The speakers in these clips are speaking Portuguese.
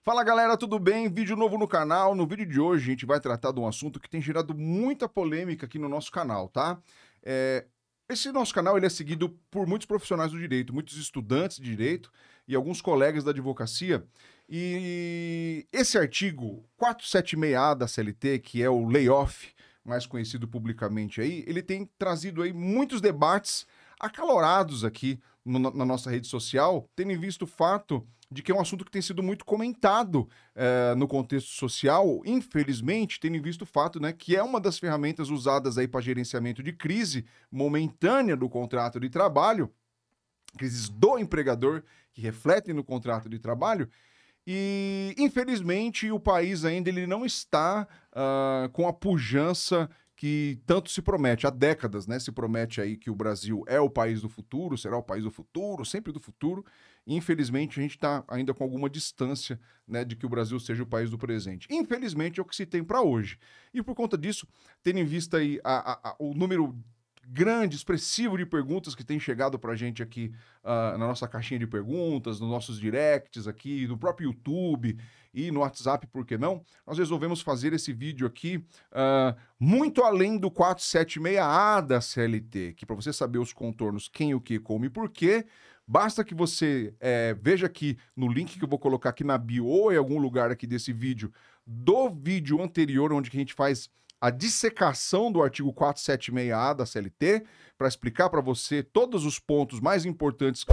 Fala galera, tudo bem? Vídeo novo no canal. No vídeo de hoje a gente vai tratar de um assunto que tem gerado muita polêmica aqui no nosso canal, tá? Esse nosso canal ele é seguido por muitos profissionais do direito, muitos estudantes de direito e alguns colegas da advocacia. E esse artigo 476A da CLT, que é o layoff, mais conhecido publicamente aí, ele tem trazido aí muitos debates acalorados aqui na nossa rede social, tendo em vista o fato de que é um assunto que tem sido muito comentado no contexto social, infelizmente, tendo em vista o fato, né, que é uma das ferramentas usadas aí para gerenciamento de crise momentânea do contrato de trabalho, crises do empregador que refletem no contrato de trabalho, e infelizmente o país ainda ele não está com a pujança que tanto se promete. Há décadas, né, se promete aí que o Brasil é o país do futuro, será o país do futuro, sempre do futuro. E, infelizmente, a gente está ainda com alguma distância, né, de que o Brasil seja o país do presente. Infelizmente, é o que se tem para hoje. E por conta disso, tendo em vista aí o número grande, expressivo de perguntas que tem chegado para a gente aqui na nossa caixinha de perguntas, nos nossos directs aqui, no próprio YouTube e no WhatsApp, por que não? Nós resolvemos fazer esse vídeo aqui muito além do 476A da CLT, que para você saber os contornos, quem, o que, como e por quê, basta que você veja aqui no link que eu vou colocar aqui na bio ou em algum lugar aqui desse vídeo, do vídeo anterior, onde que a gente faz a dissecação do artigo 476A da CLT, para explicar para você todos os pontos mais importantes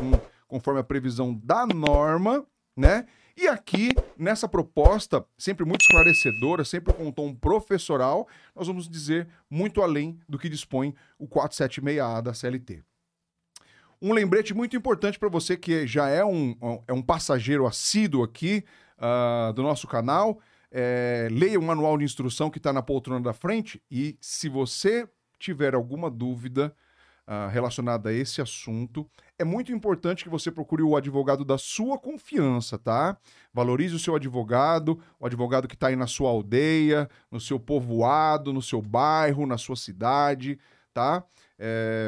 conforme a previsão da norma, né? E aqui, nessa proposta, sempre muito esclarecedora, sempre com um tom professoral, nós vamos dizer muito além do que dispõe o 476A da CLT. Um lembrete muito importante para você que já é um passageiro assíduo aqui do nosso canal. Leia o manual de instrução que está na poltrona da frente e se você tiver alguma dúvida relacionada a esse assunto, é muito importante que você procure o advogado da sua confiança, tá? Valorize o seu advogado, o advogado que está aí na sua aldeia, no seu povoado, no seu bairro, na sua cidade, tá?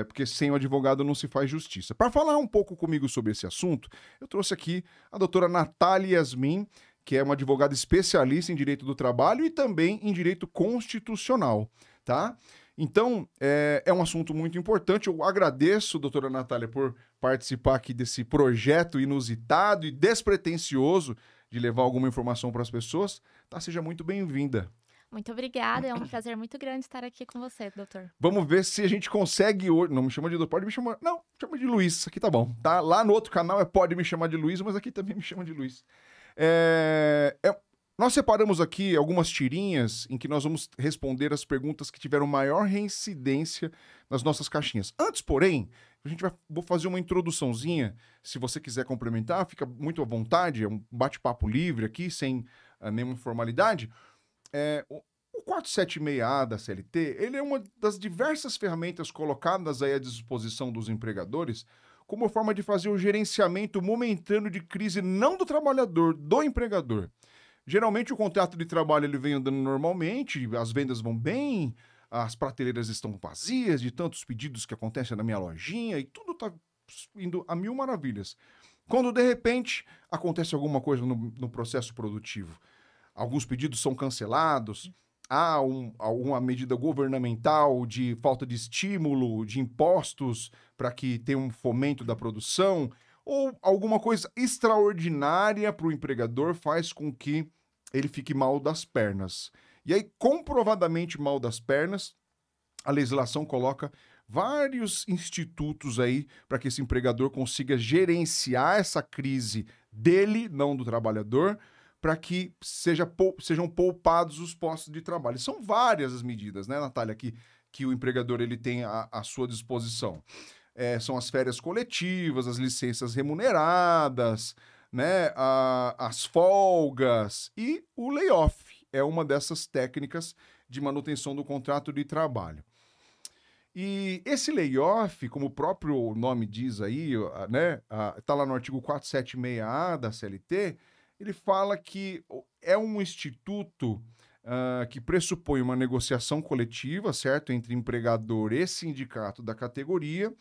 Porque sem o advogado não se faz justiça. Para falar um pouco comigo sobre esse assunto, eu trouxe aqui a doutora Natália Yasmin, que é uma advogada especialista em direito do trabalho e também em direito constitucional, tá? Então, é um assunto muito importante. Eu agradeço, doutora Natália, por participar aqui desse projeto inusitado e despretensioso de levar alguma informação para as pessoas. Tá? Seja muito bem-vinda. Muito obrigada, é um prazer muito grande estar aqui com você, doutor. Vamos ver se a gente consegue hoje... Não me chama de doutor, pode me chamar... Não, chama de Luiz, aqui tá bom, tá? Lá no outro canal pode me chamar de Luiz, mas aqui também me chama de Luiz. Nós separamos aqui algumas tirinhas em que nós vamos responder as perguntas que tiveram maior reincidência nas nossas caixinhas. Antes, porém, vou fazer uma introduçãozinha. Se você quiser complementar, fica muito à vontade. É um bate-papo livre aqui, sem nenhuma formalidade. O 476A da CLT, ele é uma das diversas ferramentas colocadas aí à disposição dos empregadores como forma de fazer o gerenciamento momentâneo de crise não do trabalhador, do empregador. Geralmente o contrato de trabalho ele vem andando normalmente, as vendas vão bem, as prateleiras estão vazias de tantos pedidos que acontecem na minha lojinha e tudo está indo a mil maravilhas. Quando de repente acontece alguma coisa no processo produtivo, alguns pedidos são cancelados, há alguma medida governamental de falta de estímulo, de impostos para que tenha um fomento da produção, ou alguma coisa extraordinária para o empregador faz com que ele fique mal das pernas. E aí, comprovadamente mal das pernas, a legislação coloca vários institutos aí para que esse empregador consiga gerenciar essa crise dele, não do trabalhador, para que sejam poupados os postos de trabalho. São várias as medidas, né, Natália, que o empregador ele tem à sua disposição. São as férias coletivas, as licenças remuneradas, né, as folgas e o layoff. É uma dessas técnicas de manutenção do contrato de trabalho. E esse layoff, como o próprio nome diz aí, né, tá lá no artigo 476A da CLT, ele fala que é um instituto que pressupõe uma negociação coletiva, certo, entre empregador e sindicato da categoria,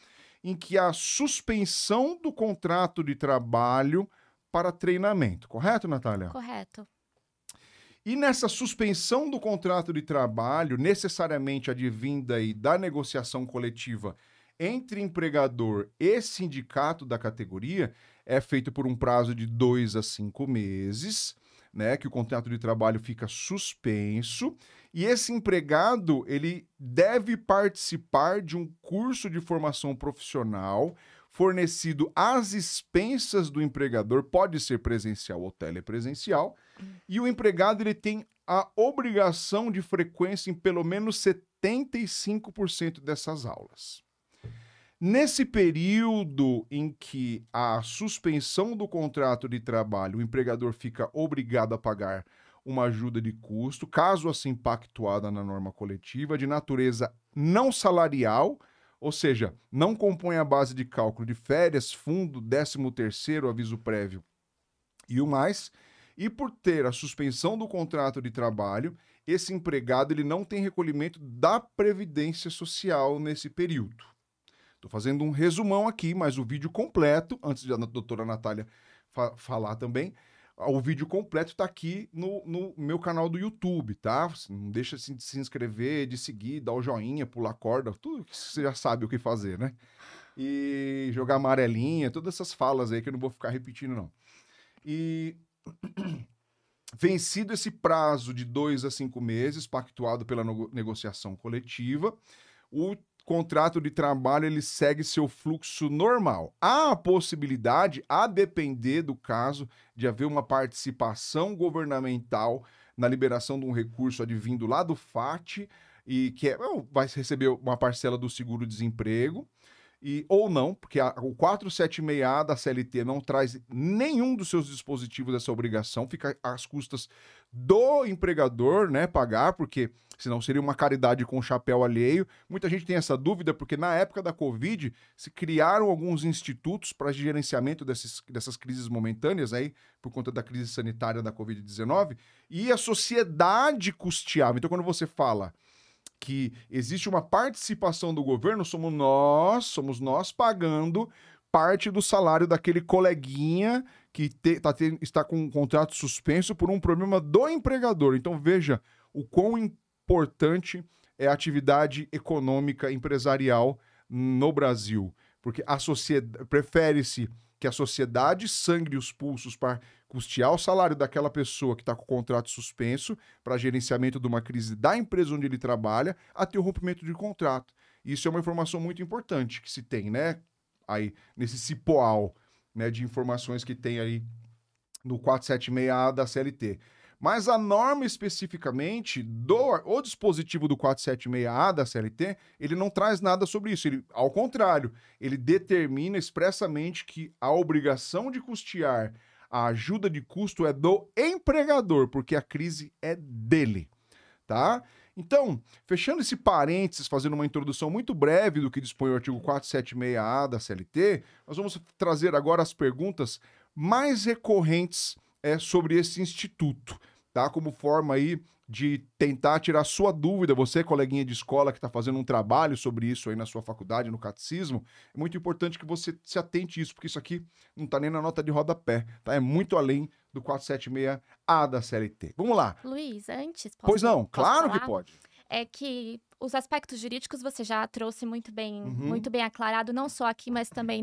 em que a suspensão do contrato de trabalho para treinamento. Correto, Natália? Correto. E nessa suspensão do contrato de trabalho, necessariamente advinda aí da negociação coletiva entre empregador e sindicato da categoria, é feito por um prazo de 2 a 5 meses, né, que o contrato de trabalho fica suspenso, e esse empregado, ele deve participar de um curso de formação profissional fornecido às expensas do empregador, pode ser presencial ou telepresencial, e o empregado ele tem a obrigação de frequência em pelo menos 75% dessas aulas. Nesse período em que a suspensão do contrato de trabalho, o empregador fica obrigado a pagar uma ajuda de custo, caso assim pactuada na norma coletiva, de natureza não salarial, ou seja, não compõe a base de cálculo de férias, fundo, 13º, aviso prévio e o mais. E por ter a suspensão do contrato de trabalho, esse empregado ele não tem recolhimento da Previdência Social nesse período. Estou fazendo um resumão aqui, mas o vídeo completo, antes da doutora Natália falar também, o vídeo completo está aqui no meu canal do YouTube, tá? Não deixa de se inscrever, de seguir, dar o joinha, pular corda, tudo que você já sabe o que fazer, né? E jogar amarelinha, todas essas falas aí que eu não vou ficar repetindo, não. E vencido esse prazo de 2 a 5 meses, pactuado pela negociação coletiva, o contrato de trabalho ele segue seu fluxo normal. Há a possibilidade, a depender do caso, de haver uma participação governamental na liberação de um recurso advindo lá do FAT, e que vai receber uma parcela do seguro-desemprego, ou não, porque o 476A da CLT não traz nenhum dos seus dispositivos dessa obrigação, fica às custas do empregador, né, pagar, porque senão seria uma caridade com chapéu alheio. Muita gente tem essa dúvida, porque na época da Covid se criaram alguns institutos para gerenciamento dessas crises momentâneas, aí, por conta da crise sanitária da Covid-19, e a sociedade custeava. Então, quando você fala que existe uma participação do governo, somos nós pagando parte do salário daquele coleguinha que está com um contrato suspenso por um problema do empregador. Então veja o quão importante é a atividade econômica empresarial no Brasil, porque prefere-se que a sociedade sangre os pulsos para custear o salário daquela pessoa que está com o contrato suspenso para gerenciamento de uma crise da empresa onde ele trabalha, até o rompimento de contrato. Isso é uma informação muito importante que se tem, né? Aí, nesse cipoal, né, de informações que tem aí no 476A da CLT. Mas a norma especificamente, o dispositivo do 476A da CLT, ele não traz nada sobre isso. Ao contrário, ele determina expressamente que a obrigação de custear a ajuda de custo é do empregador, porque a crise é dele, tá? Então, fechando esse parênteses, fazendo uma introdução muito breve do que dispõe o artigo 476A da CLT, nós vamos trazer agora as perguntas mais recorrentes sobre esse instituto, tá? Como forma aí de tentar tirar sua dúvida, você, coleguinha de escola que está fazendo um trabalho sobre isso aí na sua faculdade, no catecismo, é muito importante que você se atente a isso, porque isso aqui não está nem na nota de rodapé, tá? É muito além do 476A da CLT. Vamos lá. Luiz, antes, Pois não, claro falar? que pode. É que os aspectos jurídicos você já trouxe muito bem Uhum. aclarado, não só aqui, mas também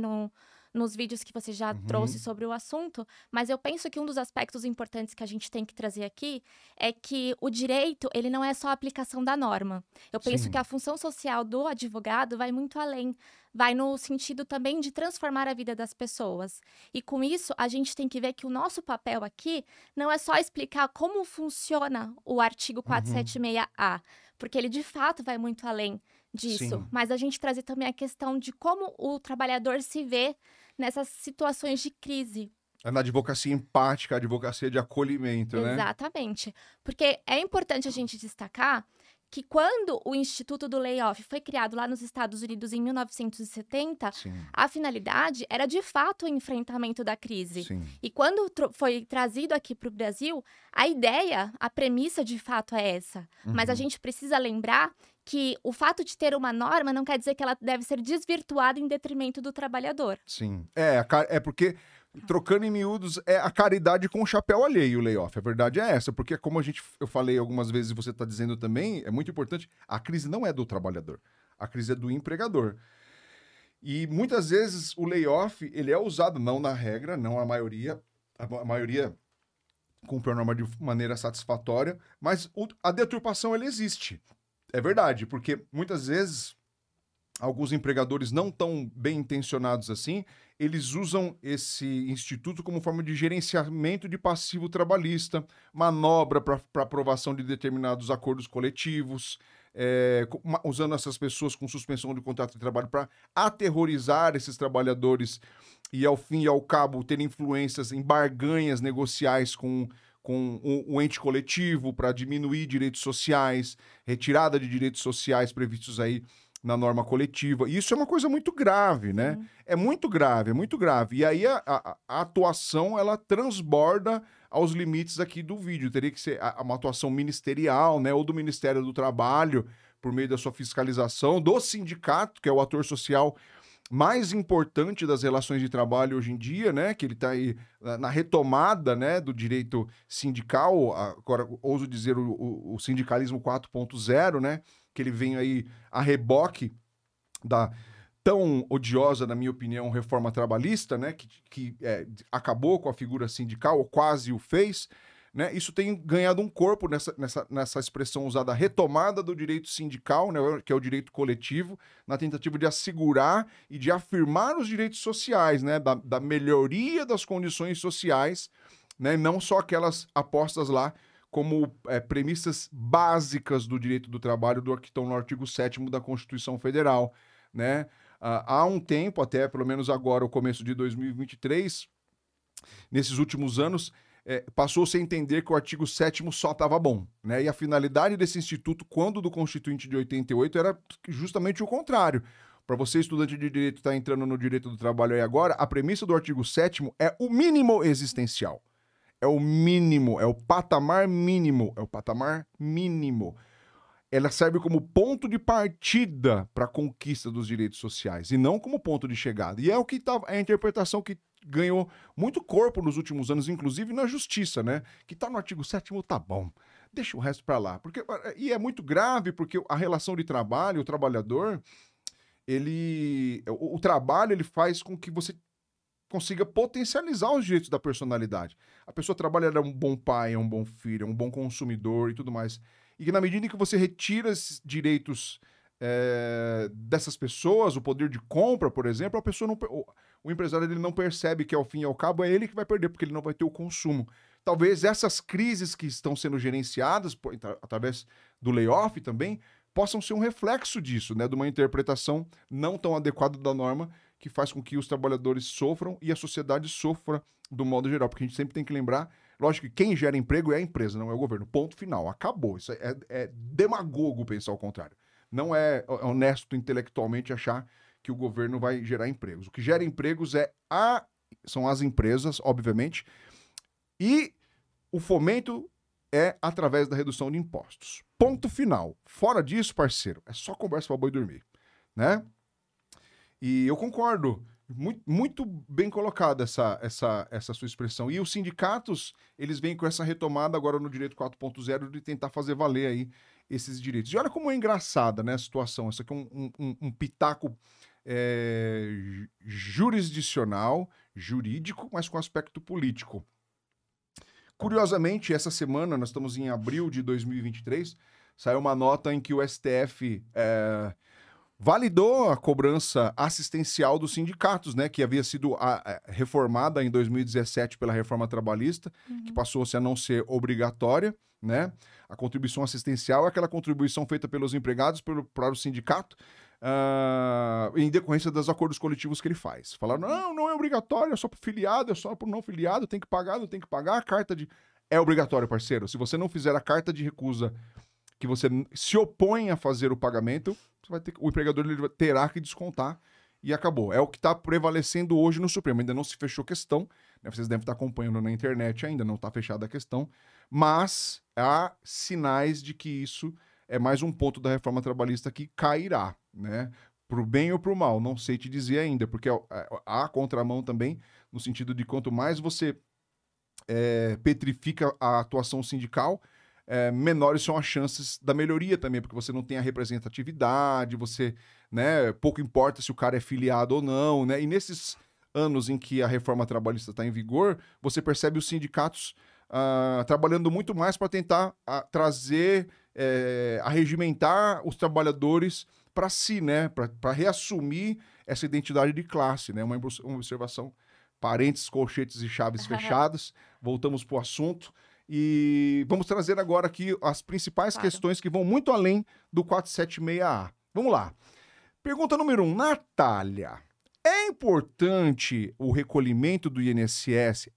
nos vídeos que você já trouxe sobre o assunto. Mas eu penso que um dos aspectos importantes que a gente tem que trazer aqui é que o direito, ele não é só a aplicação da norma. Eu penso Sim. que a função social do advogado vai muito além. Vai no sentido também de transformar a vida das pessoas. E com isso, a gente tem que ver que o nosso papel aqui não é só explicar como funciona o artigo 476A, porque ele de fato vai muito além disso. Sim. Mas a gente trazer também a questão de como o trabalhador se vê nessas situações de crise. É na advocacia empática, a advocacia de acolhimento, né? Exatamente. Porque é importante a gente destacar que quando o Instituto do Layoff foi criado lá nos Estados Unidos em 1970, Sim. a finalidade era de fato o enfrentamento da crise. Sim. E quando foi trazido aqui para o Brasil, a ideia, a premissa de fato é essa. Mas a gente precisa lembrar que o fato de ter uma norma não quer dizer que ela deve ser desvirtuada em detrimento do trabalhador. Sim. É porque Trocando em miúdos, é a caridade com o chapéu alheio, o layoff. A verdade é essa, porque como eu falei algumas vezes e você está dizendo também, é muito importante, a crise não é do trabalhador, a crise é do empregador. E muitas vezes o layoff, ele é usado, não na regra, não a maioria cumpre a norma de maneira satisfatória, mas a deturpação, ela existe. É verdade, porque muitas vezes alguns empregadores não tão bem intencionados assim, eles usam esse instituto como forma de gerenciamento de passivo trabalhista, manobra para aprovação de determinados acordos coletivos, usando essas pessoas com suspensão de contrato de trabalho para aterrorizar esses trabalhadores e, ao fim e ao cabo, ter influências em barganhas negociais com o ente coletivo para diminuir direitos sociais, retirada de direitos sociais previstos aí na norma coletiva. E isso é uma coisa muito grave, né? É muito grave, é muito grave. E aí a atuação, ela transborda aos limites aqui do vídeo. Teria que ser uma atuação ministerial, né? Ou do Ministério do Trabalho, por meio da sua fiscalização, do sindicato, que é o ator social mais importante das relações de trabalho hoje em dia, né? Que ele está aí na retomada, né, do direito sindical, agora ouso dizer o sindicalismo 4.0, né? Que ele vem aí a reboque da tão odiosa, na minha opinião, reforma trabalhista, né? Que acabou com a figura sindical, ou quase o fez. Né? Isso tem ganhado um corpo nessa expressão usada, retomada do direito sindical, né? Que é o direito coletivo, na tentativa de assegurar e de afirmar os direitos sociais, né? Da melhoria das condições sociais, né? Não só aquelas apostas lá como premissas básicas do direito do trabalho que estão no artigo 7º da Constituição Federal. Né? Há um tempo, até pelo menos agora, o começo de 2023, nesses últimos anos, passou-se a entender que o artigo 7º só estava bom, né? E a finalidade desse instituto, quando do Constituinte de 88, era justamente o contrário. Para você, estudante de direito, estar entrando no direito do trabalho aí agora, a premissa do artigo 7º é o mínimo existencial. É o mínimo, é o patamar mínimo, Ela serve como ponto de partida para a conquista dos direitos sociais e não como ponto de chegada. E é a interpretação que ganhou muito corpo nos últimos anos, inclusive na justiça, né? Que tá no artigo 7º, tá bom. Deixa o resto para lá. E é muito grave porque a relação de trabalho, o trabalhador, o trabalho, ele faz com que você consiga potencializar os direitos da personalidade. A pessoa trabalha, é um bom pai, é um bom filho, é um bom consumidor e tudo mais. E que na medida em que você retira esses direitos dessas pessoas, o poder de compra, por exemplo, o empresário ele não percebe que, ao fim e ao cabo, é ele que vai perder, porque ele não vai ter o consumo. Talvez essas crises que estão sendo gerenciadas através do layoff também possam ser um reflexo disso, né? De uma interpretação não tão adequada da norma, que faz com que os trabalhadores sofram e a sociedade sofra do modo geral. Porque a gente sempre tem que lembrar, lógico que quem gera emprego é a empresa, não é o governo. Ponto final. Acabou. Isso é demagogo pensar o contrário. Não é honesto intelectualmente achar que o governo vai gerar empregos. O que gera empregos são as empresas, obviamente, e o fomento é através da redução de impostos. Ponto final. Fora disso, parceiro, é só conversa para boi dormir, né? E eu concordo, muito bem colocada essa sua expressão. E os sindicatos, eles vêm com essa retomada agora no direito 4.0 de tentar fazer valer aí esses direitos. E olha como é engraçada, né, a situação. Isso aqui é um pitaco jurisdicional, jurídico, mas com aspecto político. Curiosamente, essa semana, nós estamos em abril de 2023, saiu uma nota em que o STF validou a cobrança assistencial dos sindicatos, né, que havia sido reformada em 2017 pela reforma trabalhista, que passou-se a não ser obrigatória, né? A contribuição assistencial é aquela contribuição feita pelos empregados para o sindicato em decorrência dos acordos coletivos que ele faz. Falaram, não é obrigatório, é só para filiado, é só para não filiado, tem que pagar, não tem que pagar, a carta de... É obrigatório, parceiro. Se você não fizer a carta de recusa que você se opõe a fazer o pagamento, o empregador ele terá que descontar e acabou. É o que está prevalecendo hoje no Supremo. Ainda não se fechou questão, né? Vocês devem estar acompanhando na internet ainda, não está fechada a questão, mas há sinais de que isso é mais um ponto da reforma trabalhista que cairá, né? Para o bem ou para o mal, não sei te dizer ainda, porque há contramão também no sentido de quanto mais você petrifica a atuação sindical, menores são as chances da melhoria também, porque você não tem a representatividade, você, né, pouco importa se o cara é filiado ou não, né? E nesses anos em que a reforma trabalhista está em vigor, você percebe os sindicatos trabalhando muito mais para tentar trazer, arregimentar os trabalhadores para si, né? Para reassumir essa identidade de classe, né? Uma observação, parênteses, colchetes e chaves fechadas. Voltamos para o assunto. E vamos trazer agora aqui as principais questões que vão muito além do 476A. Vamos lá. Pergunta número 1. Natália, é importante o recolhimento do INSS?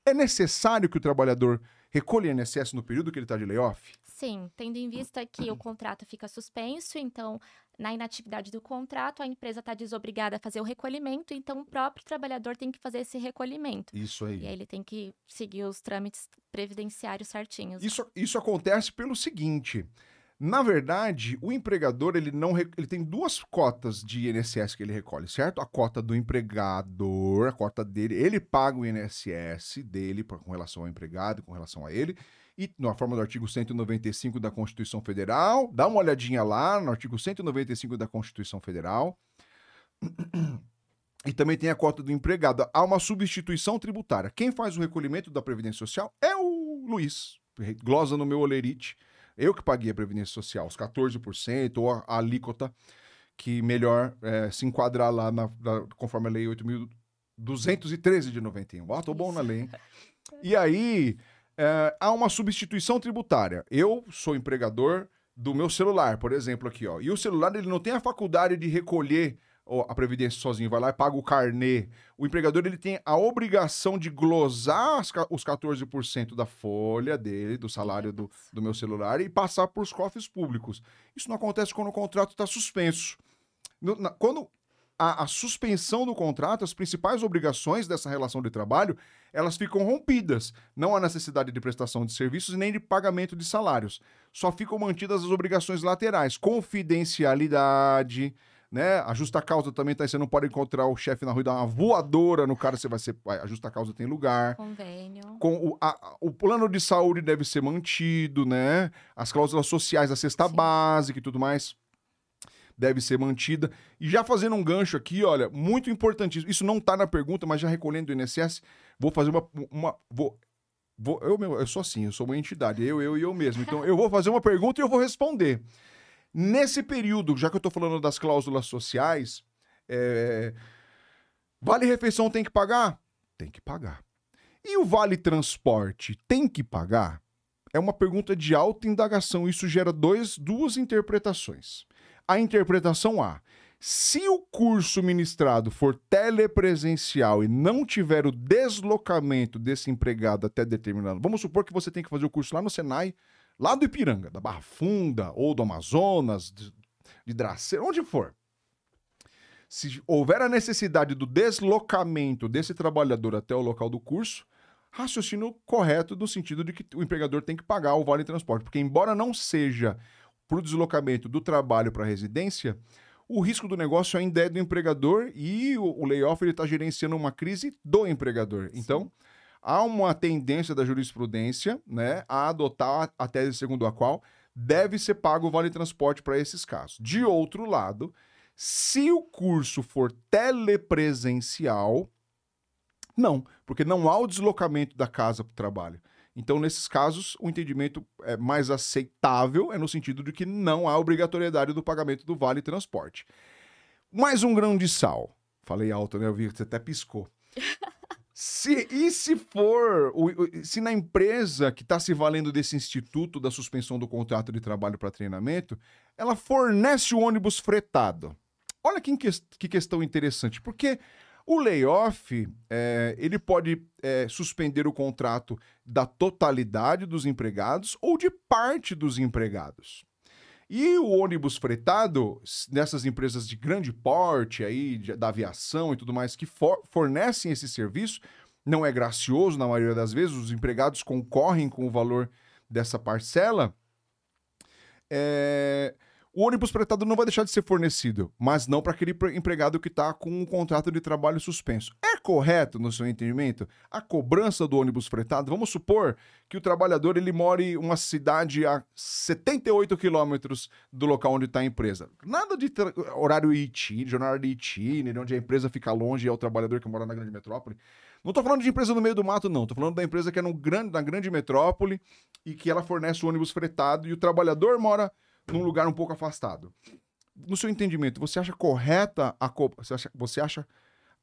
É necessário que o trabalhador recolha o INSS no período que ele está de layoff? Sim, tendo em vista que o contrato fica suspenso, então, na inatividade do contrato, a empresa está desobrigada a fazer o recolhimento, então o próprio trabalhador tem que fazer esse recolhimento. Isso aí. E aí ele tem que seguir os trâmites previdenciários certinhos. Isso acontece pelo seguinte: na verdade, o empregador ele tem duas cotas de INSS que ele recolhe, certo? A cota do empregador, a cota dele, ele paga o INSS dele com relação ao empregado, com relação a ele. E na forma do artigo 195 da Constituição Federal, dá uma olhadinha lá no artigo 195 da Constituição Federal. E também tem a cota do empregado. Há uma substituição tributária. Quem faz o recolhimento da Previdência Social é o Luiz. Glosa no meu olerite. Eu que paguei a Previdência Social, os 14%, ou a alíquota que melhor se enquadrar lá conforme a Lei 8.213 de 91. Ó, tô bom na lei, hein? E aí, há uma substituição tributária. Eu sou empregador do meu celular, por exemplo, aqui, ó. E o celular, ele não tem a faculdade de recolher a Previdência sozinho, vai lá e paga o carnê. O empregador, ele tem a obrigação de glosar os 14% da folha dele, do salário do meu celular, e passar para os cofres públicos. Isso não acontece quando o contrato está suspenso. Quando a suspensão do contrato, as principais obrigações dessa relação de trabalho, elas ficam rompidas. Não há necessidade de prestação de serviços nem de pagamento de salários. Só ficam mantidas as obrigações laterais, confidencialidade, né? A justa causa também tá aí, você não pode encontrar o chefe na rua e dar uma voadora no cara, a justa causa tem lugar. Convênio. O plano de saúde deve ser mantido, né? As cláusulas sociais, a cesta básica e tudo mais deve ser mantida. E já fazendo um gancho aqui, olha, muito importantíssimo. Isso não tá na pergunta, mas já recolhendo do INSS, vou fazer eu sou assim, eu sou uma entidade, eu mesmo. Então, eu vou fazer uma pergunta e eu vou responder. Nesse período, já que eu tô falando das cláusulas sociais, vale refeição tem que pagar? Tem que pagar. E o vale transporte tem que pagar? É uma pergunta de alta indagação. Isso gera duas interpretações. A interpretação A: se o curso ministrado for telepresencial e não tiver o deslocamento desse empregado até determinado... Vamos supor que você tem que fazer o curso lá no Senai, lá do Ipiranga, da Barra Funda, ou do Amazonas, de Dracena, onde for. Se houver a necessidade do deslocamento desse trabalhador até o local do curso, raciocínio correto no sentido de que o empregador tem que pagar o vale transporte. Porque embora não seja para o deslocamento do trabalho para a residência, o risco do negócio ainda é do empregador e o layoff está gerenciando uma crise do empregador. Sim. Então, há uma tendência da jurisprudência, né, a adotar a tese segundo a qual deve ser pago o vale transporte para esses casos. De outro lado, se o curso for telepresencial, não, porque não há o deslocamento da casa para o trabalho. Então, nesses casos, o entendimento mais aceitável é no sentido de que não há obrigatoriedade do pagamento do vale transporte. Mais um grão de sal. Falei alto, né? Eu vi que você até piscou. Se na empresa que está se valendo desse instituto da suspensão do contrato de trabalho para treinamento, ela fornece o ônibus fretado. Olha que questão interessante, porque o layoff, ele pode suspender o contrato da totalidade dos empregados ou de parte dos empregados. E o ônibus fretado, nessas empresas de grande porte, aí, da aviação e tudo mais, que fornecem esse serviço, não é gracioso na maioria das vezes, os empregados concorrem com o valor dessa parcela, O ônibus fretado não vai deixar de ser fornecido, mas não para aquele empregado que está com um contrato de trabalho suspenso. É correto, no seu entendimento, a cobrança do ônibus fretado? Vamos supor que o trabalhador ele mora em uma cidade a 78 quilômetros do local onde está a empresa. Nada de horário IT, jornada de IT, onde a empresa fica longe e é o trabalhador que mora na grande metrópole. Não estou falando de empresa no meio do mato, não. Estou falando da empresa que é na grande metrópole e que ela fornece o ônibus fretado e o trabalhador mora num lugar um pouco afastado. No seu entendimento, você acha correta você acha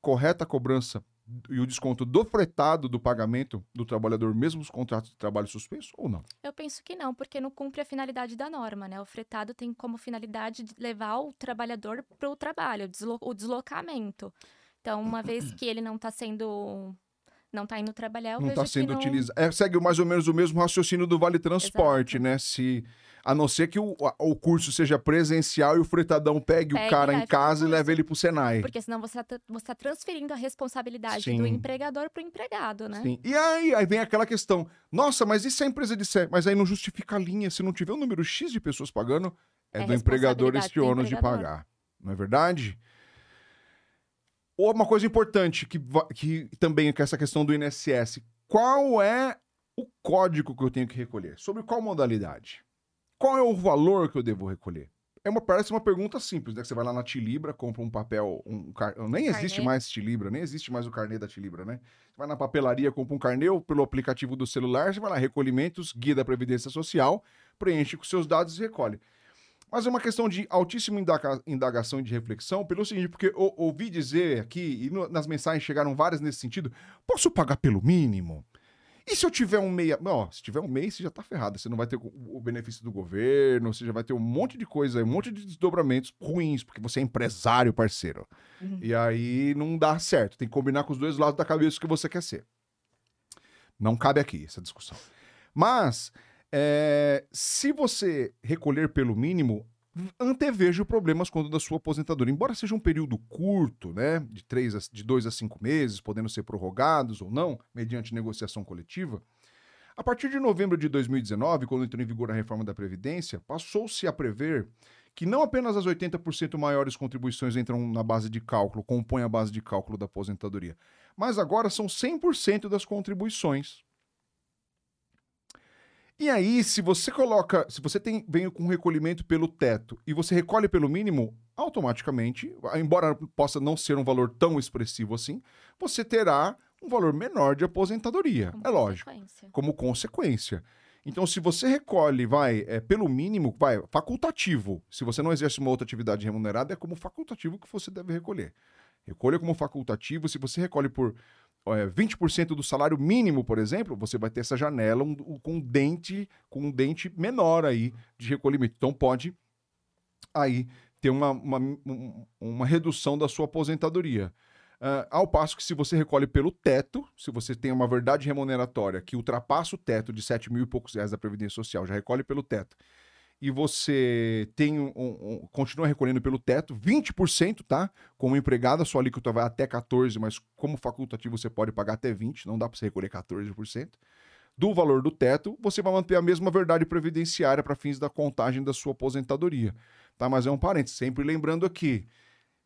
correta a cobrança e o desconto do fretado do pagamento do trabalhador, mesmo os contratos de trabalho suspenso, ou não? Eu penso que não, porque não cumpre a finalidade da norma, né? O fretado tem como finalidade de levar o trabalhador para o trabalho, o deslocamento. Então, uma vez que ele não está indo trabalhar, eu Não vejo está sendo que não... utilizado. Segue mais ou menos o mesmo raciocínio do Vale Transporte, Exato. né? A não ser que o curso seja presencial e o fretadão pegue o cara em casa e leve ele pro Senai. Porque senão você tá transferindo a responsabilidade Sim. do empregador pro empregado, né? Sim. E aí vem aquela questão. Nossa, mas e se a empresa disser? Mas aí não justifica a linha. Se não tiver um número X de pessoas pagando, é do empregador esse ônus de pagar. Não é verdade? Ou uma coisa importante que também é essa questão do INSS. Qual é o código que eu tenho que recolher? Sobre qual modalidade? Qual é o valor que eu devo recolher? Parece uma pergunta simples, né? Que você vai lá na Tilibra, compra um papel, nem existe mais Tilibra, nem existe mais o carnê da Tilibra, né? Você vai na papelaria, compra um carnê ou pelo aplicativo do celular, você vai lá, recolhimentos, guia da Previdência Social, preenche com seus dados e recolhe. Mas é uma questão de altíssima indagação e de reflexão, pelo seguinte, porque eu ouvi dizer aqui, e nas mensagens chegaram várias nesse sentido, posso pagar pelo mínimo? E se eu tiver um meia... Não, se tiver um mês, você já tá ferrado. Você não vai ter o benefício do governo, você já vai ter um monte de coisa, um monte de desdobramentos ruins, porque você é empresário, parceiro. Uhum. E aí não dá certo. Tem que combinar com os dois lados da cabeça o que você quer ser. Não cabe aqui essa discussão. Mas, se você recolher pelo mínimo, antevejo problemas quando da sua aposentadoria. Embora seja um período curto, né, de 2 a 5 meses, podendo ser prorrogados ou não, mediante negociação coletiva, a partir de novembro de 2019, quando entrou em vigor a reforma da Previdência, passou-se a prever que não apenas as 80% maiores contribuições entram na base de cálculo, compõem a base de cálculo da aposentadoria, mas agora são 100% das contribuições. E aí, se você vem com recolhimento pelo teto e você recolhe pelo mínimo, automaticamente, embora possa não ser um valor tão expressivo assim, você terá um valor menor de aposentadoria. É lógico. Como consequência. Então, se você recolhe, pelo mínimo, facultativo. Se você não exerce uma outra atividade remunerada, é como facultativo que você deve recolher. Recolha como facultativo. Se você recolhe por 20% do salário mínimo, por exemplo, você vai ter essa janela com um dente menor aí de recolhimento. Então pode aí ter uma redução da sua aposentadoria. Ao passo que se você recolhe pelo teto, se você tem uma verdade remuneratória que ultrapassa o teto de 7 mil e poucos reais da Previdência Social, já recolhe pelo teto, e você continua recolhendo pelo teto, 20%, tá? Como empregado, a sua alíquota vai até 14%, mas como facultativo você pode pagar até 20%, não dá para você recolher 14%. Do valor do teto, você vai manter a mesma verdade previdenciária para fins da contagem da sua aposentadoria, tá? Mas é um parênteses, sempre lembrando aqui,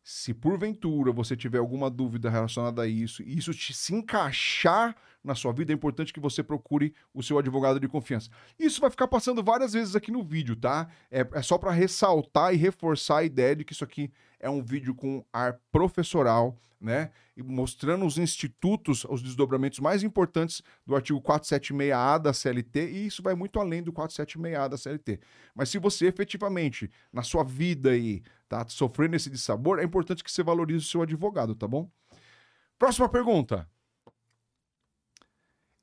se porventura você tiver alguma dúvida relacionada a isso, e isso se encaixar na sua vida, é importante que você procure o seu advogado de confiança. Isso vai ficar passando várias vezes aqui no vídeo, tá? É só para ressaltar e reforçar a ideia de que isso aqui é um vídeo com ar professoral, né? E mostrando os institutos, os desdobramentos mais importantes do artigo 476A da CLT, e isso vai muito além do 476A da CLT. Mas se você efetivamente, na sua vida aí, tá sofrendo esse dissabor, é importante que você valorize o seu advogado, tá bom? Próxima pergunta.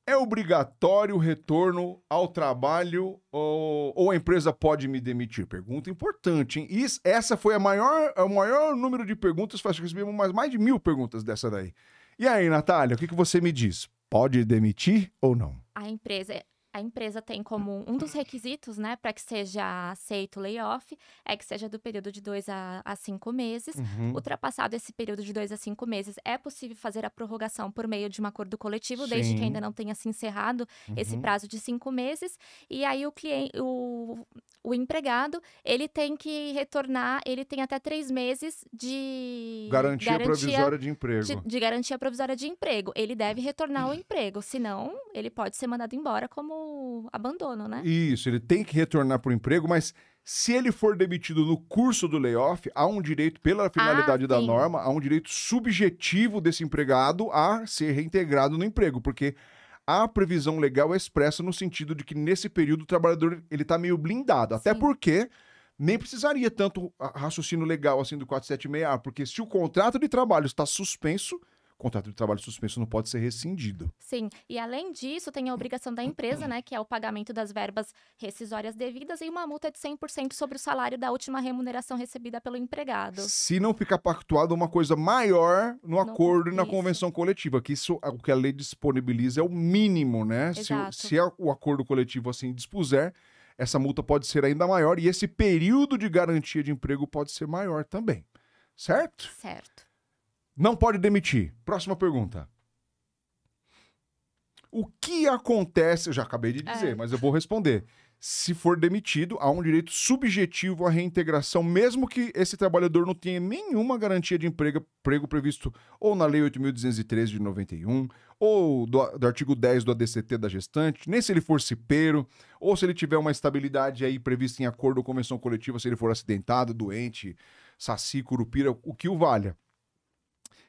É obrigatório o retorno ao trabalho ou a empresa pode me demitir? Pergunta importante, hein? Essa foi o maior número de perguntas, acho que recebemos mais de 1000 perguntas dessa daí. E aí, Natália, o que você me diz? Pode demitir ou não? A A empresa tem como um dos requisitos, né, para que seja aceito o layoff, é que seja do período de 2 a 5 meses. Uhum. Ultrapassado esse período de 2 a 5 meses, é possível fazer a prorrogação por meio de um acordo coletivo, desde que Sim. ainda não tenha se encerrado esse Uhum. prazo de 5 meses. E aí o empregado, ele tem que retornar, ele tem até 3 meses de Garantia provisória de emprego. de garantia provisória de emprego. Ele deve retornar ao emprego, senão ele pode ser mandado embora como abandono, né? Isso, ele tem que retornar para o emprego, mas se ele for demitido no curso do layoff, há um direito, pela finalidade da Sim. norma, há um direito subjetivo desse empregado a ser reintegrado no emprego, porque a previsão legal é expressa no sentido de que nesse período o trabalhador ele está meio blindado, até Sim. porque nem precisaria tanto raciocínio legal assim do 476A, porque se o contrato de trabalho está suspenso, o contrato de trabalho suspenso não pode ser rescindido. Sim, e além disso, tem a obrigação da empresa, né, que é o pagamento das verbas rescisórias devidas e uma multa de 100% sobre o salário da última remuneração recebida pelo empregado. Se não ficar pactuado uma coisa maior no acordo e na isso. convenção coletiva, que isso, o que a lei disponibiliza é o mínimo, né? Exato. Se o acordo coletivo assim dispuser, essa multa pode ser ainda maior e esse período de garantia de emprego pode ser maior também, certo? Certo. Não pode demitir. Próxima pergunta. O que acontece? Eu já acabei de dizer, mas eu vou responder. Se for demitido, há um direito subjetivo à reintegração, mesmo que esse trabalhador não tenha nenhuma garantia de emprego previsto ou na Lei 8.213 de 91, ou do artigo 10 do ADCT da gestante, nem se ele for cipeiro, ou se ele tiver uma estabilidade aí prevista em acordo ou convenção coletiva, se ele for acidentado, doente, saci, curupira, o que o valha.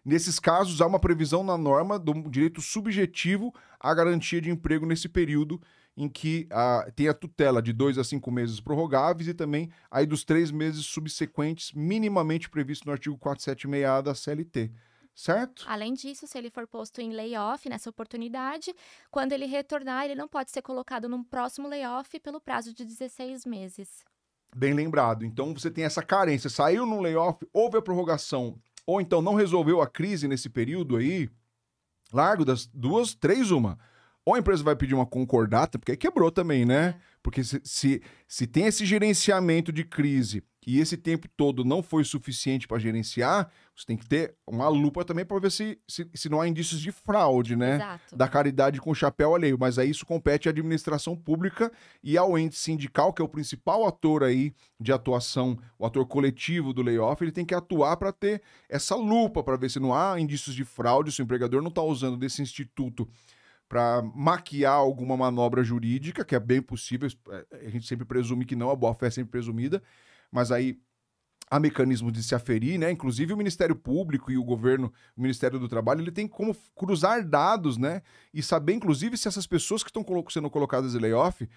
Nesses casos, há uma previsão na norma do direito subjetivo à garantia de emprego nesse período em que tem a tutela de 2 a 5 meses prorrogáveis e também aí dos 3 meses subsequentes, minimamente previsto no artigo 476A da CLT. Certo? Além disso, se ele for posto em layoff nessa oportunidade, quando ele retornar, ele não pode ser colocado num próximo layoff pelo prazo de 16 meses. Bem lembrado. Então você tem essa carência. Saiu no layoff, houve a prorrogação, ou então não resolveu a crise nesse período aí, largo das 2, 3, uma. Ou a empresa vai pedir uma concordata, porque aí quebrou também, né? Porque se tem esse gerenciamento de crise e esse tempo todo não foi suficiente para gerenciar, você tem que ter uma lupa também para ver se não há indícios de fraude, né? Exato. Da caridade com chapéu alheio. Mas aí isso compete à administração pública e ao ente sindical, que é o principal ator aí de atuação, o ator coletivo do layoff, ele tem que atuar para ter essa lupa, para ver se não há indícios de fraude, se o empregador não está usando desse instituto para maquiar alguma manobra jurídica, que é bem possível, a gente sempre presume que não, a boa-fé é sempre presumida, mas aí há mecanismos de se aferir, né? Inclusive o Ministério Público e o governo, o Ministério do Trabalho, ele tem como cruzar dados, né? E saber, inclusive, se essas pessoas que estão sendo colocadas em layoff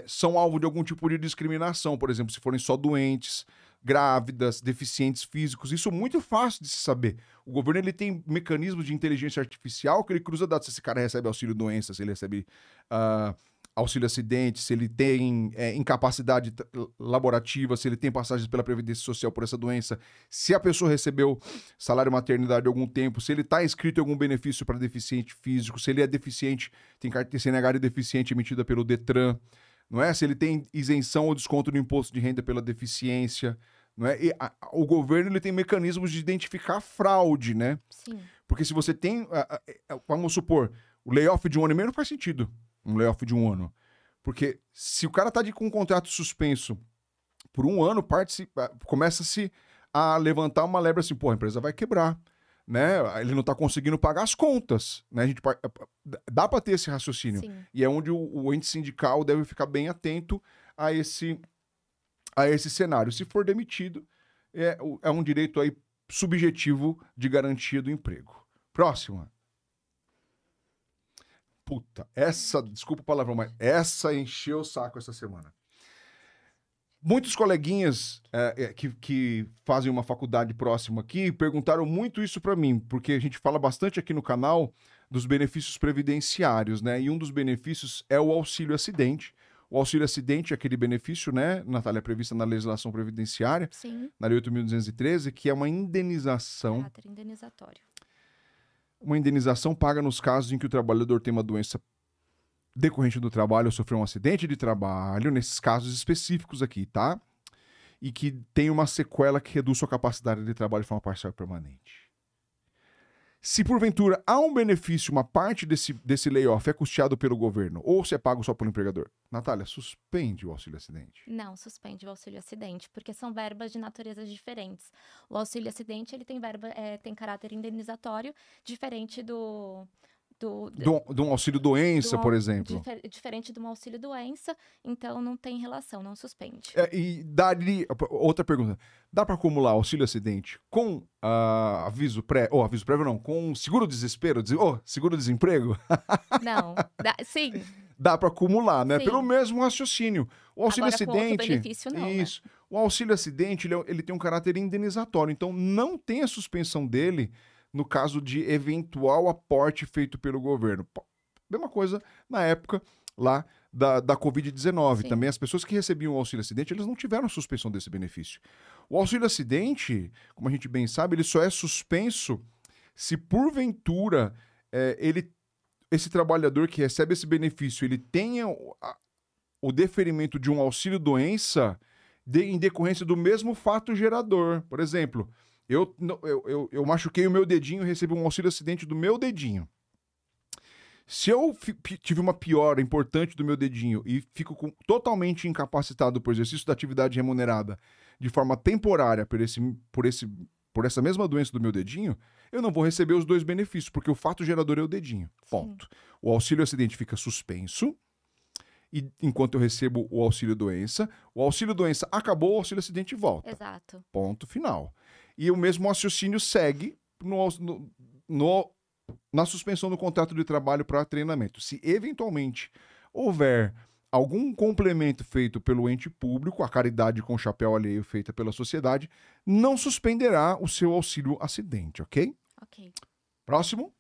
são alvo de algum tipo de discriminação, por exemplo, se forem só doentes, grávidas, deficientes físicos, isso é muito fácil de se saber. O governo ele tem mecanismos de inteligência artificial que ele cruza dados, se esse cara recebe auxílio doença, se ele recebe auxílio acidente, se ele tem incapacidade laborativa, se ele tem passagens pela Previdência Social por essa doença, se a pessoa recebeu salário maternidade há algum tempo, se ele está inscrito em algum benefício para deficiente físico, se ele é deficiente, tem carteira CNH de deficiente emitida pelo Detran, não é? Se ele tem isenção ou desconto no imposto de renda pela deficiência, não é? E o governo ele tem mecanismos de identificar fraude, né? Sim. Porque se você tem, vamos supor, o layoff de 1 ano e meio não faz sentido, um layoff de 1 ano. Porque se o cara tá com um contrato suspenso por 1 ano, começa-se a levantar uma lebre assim, pô, a empresa vai quebrar, né? Ele não tá conseguindo pagar as contas, né? Dá para ter esse raciocínio. Sim. E é onde o ente sindical deve ficar bem atento a esse cenário. Se for demitido, é um direito aí subjetivo de garantia do emprego. Próxima. Puta, desculpa o palavrão, mas essa encheu o saco essa semana. Muitos coleguinhas que fazem uma faculdade próxima aqui perguntaram muito isso para mim, porque a gente fala bastante aqui no canal dos benefícios previdenciários, né? E um dos benefícios é o auxílio acidente. O auxílio acidente é aquele benefício, né, Natália, previsto na legislação previdenciária, Sim. na Lei 8.213, que é uma indenização. Caráter indenizatório. Uma indenização paga nos casos em que o trabalhador tem uma doença decorrente do trabalho, sofreu um acidente de trabalho, nesses casos específicos aqui, tá? E que tem uma sequela que reduz sua capacidade de trabalho de forma parcial e permanente. Se porventura há um benefício, uma parte desse layoff é custeado pelo governo ou se é pago só pelo empregador, Natália, suspende o auxílio-acidente. Não, suspende o auxílio-acidente, porque são verbas de naturezas diferentes. O auxílio-acidente, ele tem tem caráter indenizatório, diferente De um auxílio-doença, por exemplo. Diferente de um auxílio-doença, então não tem relação, não suspende. E outra pergunta, dá para acumular auxílio-acidente com aviso prévio não, com seguro-desespero, seguro-desemprego? Não, sim. Dá para acumular, né? Sim. Pelo mesmo raciocínio. O auxílio-acidente... benefício não, isso. Né? O auxílio-acidente, ele tem um caráter indenizatório, então não tem a suspensão dele no caso de eventual aporte feito pelo governo. Mesma coisa na época lá da Covid-19. Sim. Também as pessoas que recebiam o auxílio-acidente, eles não tiveram suspensão desse benefício. O auxílio-acidente, como a gente bem sabe, ele só é suspenso se porventura esse trabalhador que recebe esse benefício, ele tenha o deferimento de um auxílio-doença em decorrência do mesmo fato gerador. Por exemplo, eu machuquei o meu dedinho e recebi um auxílio-acidente do meu dedinho. Se eu tive uma piora importante do meu dedinho e fico totalmente incapacitado por exercício da atividade remunerada de forma temporária por essa mesma doença do meu dedinho, eu não vou receber os dois benefícios, porque o fato gerador é o dedinho. Ponto. Sim. O auxílio-acidente fica suspenso, e enquanto eu recebo o auxílio-doença, acabou, o auxílio-acidente volta. Exato. Ponto final. E o mesmo raciocínio segue na suspensão do contrato de trabalho para treinamento. Se eventualmente houver algum complemento feito pelo ente público, a caridade com chapéu alheio feita pela sociedade, não suspenderá o seu auxílio-acidente, ok? Ok. Próximo.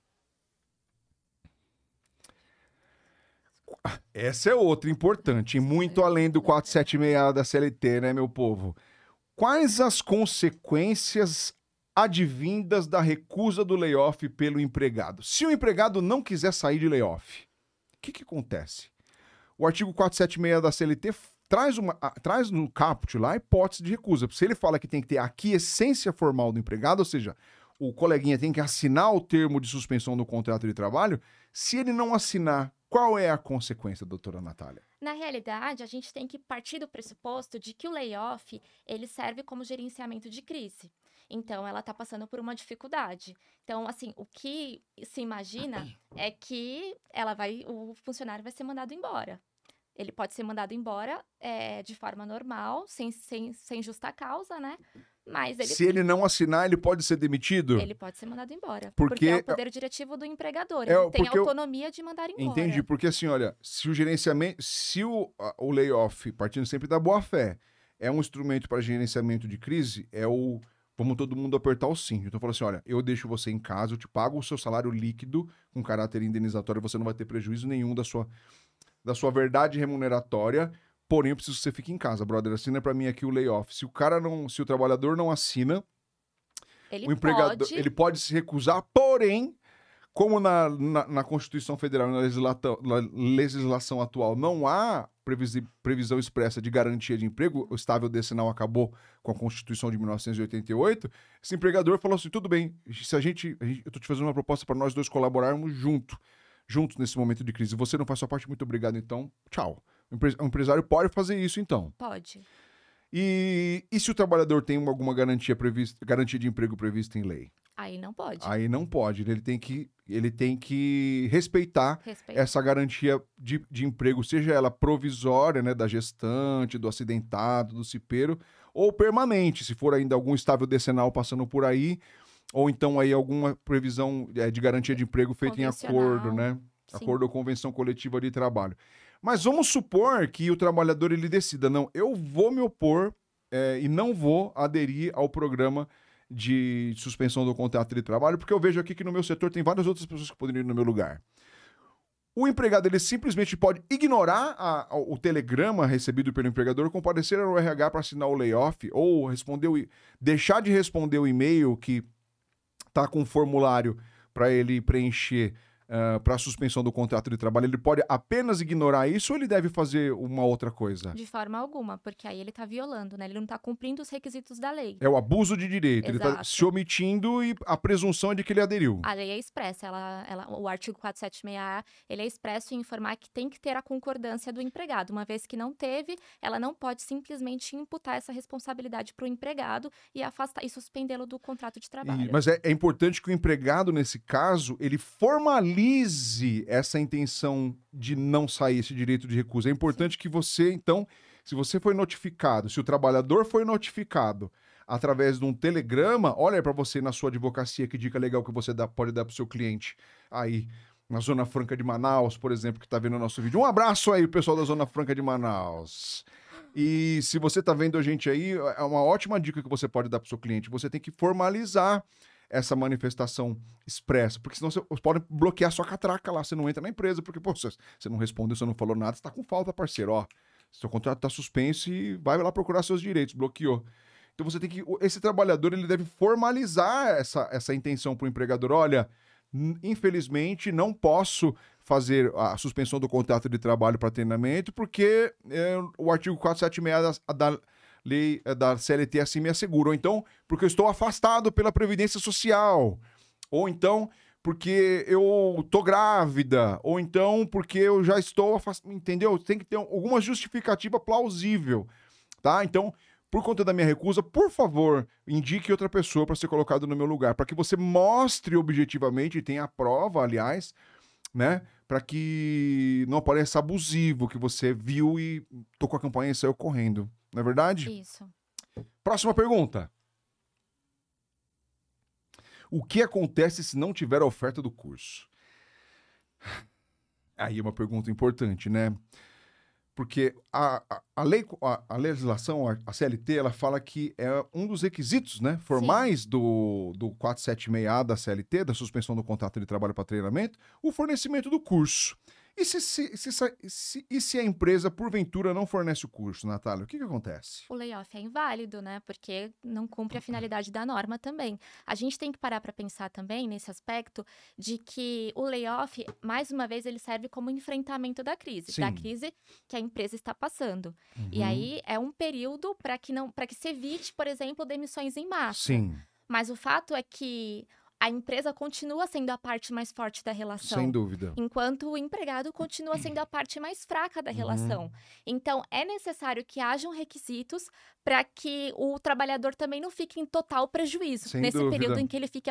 Essa é outra importante, muito além do 476 da CLT, né, meu povo? Quais as consequências advindas da recusa do layoff pelo empregado? Se o empregado não quiser sair de layoff, o que acontece? O artigo 476 da CLT traz no caput lá a hipótese de recusa. Se ele fala que tem que ter a aquiescência formal do empregado, ou seja, o coleguinha tem que assinar o termo de suspensão do contrato de trabalho, se ele não assinar, qual é a consequência, doutora Natália? Na realidade, a gente tem que partir do pressuposto de que o layoff, ele serve como gerenciamento de crise. Então, ela está passando por uma dificuldade. Então, assim, o que se imagina é que o funcionário vai ser mandado embora. Ele pode ser mandado embora de forma normal, sem justa causa, né? Mas se ele não assinar, ele pode ser demitido? Ele pode ser mandado embora. Porque é o poder diretivo do empregador. Ele tem autonomia de mandar embora. Entendi, porque assim, olha, se o o layoff, partindo sempre da boa-fé, é um instrumento para gerenciamento de crise, vamos todo mundo apertar o cinto. Então, eu falo assim, olha, eu deixo você em casa, eu te pago o seu salário líquido com caráter indenizatório, você não vai ter prejuízo nenhum da sua verdade remuneratória, porém eu preciso que você fique em casa, brother. Assina pra mim aqui o layoff. Se o trabalhador não assina, o empregador, ele pode se recusar, porém, como na Constituição Federal, na legislação atual, não há previsão expressa de garantia de emprego, o estável decenal acabou com a Constituição de 1988, esse empregador falou assim, tudo bem, se eu tô te fazendo uma proposta para nós dois colaborarmos juntos nesse momento de crise. Você não faz sua parte, muito obrigado, então, tchau. O empresário pode fazer isso, então? Pode. E se o trabalhador tem alguma garantia de emprego prevista em lei? Aí não pode. Aí não pode. Ele tem que respeitar essa garantia de emprego, seja ela provisória, né, da gestante, do acidentado, do cipeiro, ou permanente, se for ainda algum estável decenal passando por aí, ou então aí alguma previsão de garantia de emprego feita em acordo, né? Sim. Acordo ou convenção coletiva de trabalho. Mas vamos supor que o trabalhador ele decida, não, eu vou me opor e não vou aderir ao programa de suspensão do contrato de trabalho, porque eu vejo aqui que no meu setor tem várias outras pessoas que poderiam ir no meu lugar. O empregado ele simplesmente pode ignorar o telegrama recebido pelo empregador, comparecer ao RH para assinar o layoff, ou deixar de responder o e-mail que está com um formulário para ele preencher para a suspensão do contrato de trabalho, ele pode apenas ignorar isso ou ele deve fazer uma outra coisa? De forma alguma, porque aí ele tá violando, né? Ele não tá cumprindo os requisitos da lei. É o abuso de direito, ele está Exato. se omitindo e a presunção é de que ele aderiu. A lei é expressa, o artigo 476A, ele é expresso em informar que tem que ter a concordância do empregado. Uma vez que não teve, ela não pode simplesmente imputar essa responsabilidade para o empregado e afastar e suspendê-lo do contrato de trabalho. Mas é importante que o empregado, nesse caso, ele formalize essa intenção de não sair, esse direito de recusa. É importante que você, então, se você foi notificado, se o trabalhador foi notificado através de um telegrama, olha para você na sua advocacia que dica legal que você pode dar para o seu cliente aí na Zona Franca de Manaus, por exemplo, que está vendo o nosso vídeo. Um abraço aí, pessoal da Zona Franca de Manaus. E se você está vendo a gente aí, é uma ótima dica que você pode dar para o seu cliente. Você tem que formalizar essa manifestação expressa, porque senão você pode bloquear sua catraca lá, você não entra na empresa, porque, pô, você não respondeu, você não falou nada, você tá com falta, parceiro, ó. Seu contrato tá suspenso e vai lá procurar seus direitos, bloqueou. Então você tem que, esse trabalhador, ele deve formalizar essa intenção pro empregador, olha, infelizmente não posso fazer a suspensão do contrato de trabalho para treinamento, porque o artigo 476 da lei da CLT assim me assegura, ou então porque eu estou afastado pela Previdência Social, ou então porque eu tô grávida, ou então porque eu já estou afastado, entendeu? Tem que ter alguma justificativa plausível, tá? Então, por conta da minha recusa, por favor, indique outra pessoa para ser colocado no meu lugar, para que você mostre objetivamente, e tenha a prova, aliás, né? Para que não apareça abusivo, que você viu e tocou a campainha e saiu correndo. Não é verdade? Isso. Próxima pergunta. O que acontece se não tiver a oferta do curso? Aí é uma pergunta importante, né? Porque a legislação, a CLT, ela fala que é um dos requisitos, né, formais do 476A da CLT, da suspensão do contrato de trabalho para treinamento, o fornecimento do curso. E se a empresa, porventura, não fornece o curso, Natália, o que acontece? O layoff é inválido, né? Porque não cumpre a finalidade da norma também. A gente tem que parar para pensar também nesse aspecto de que o layoff, mais uma vez, ele serve como enfrentamento da crise que a empresa está passando. Uhum. E aí é um período para que se evite, por exemplo, demissões em massa. Sim. Mas o fato é que a empresa continua sendo a parte mais forte da relação. Sem dúvida. Enquanto o empregado continua sendo a parte mais fraca da relação. Então, é necessário que hajam requisitos para que o trabalhador também não fique em total prejuízo nesse período em que ele fique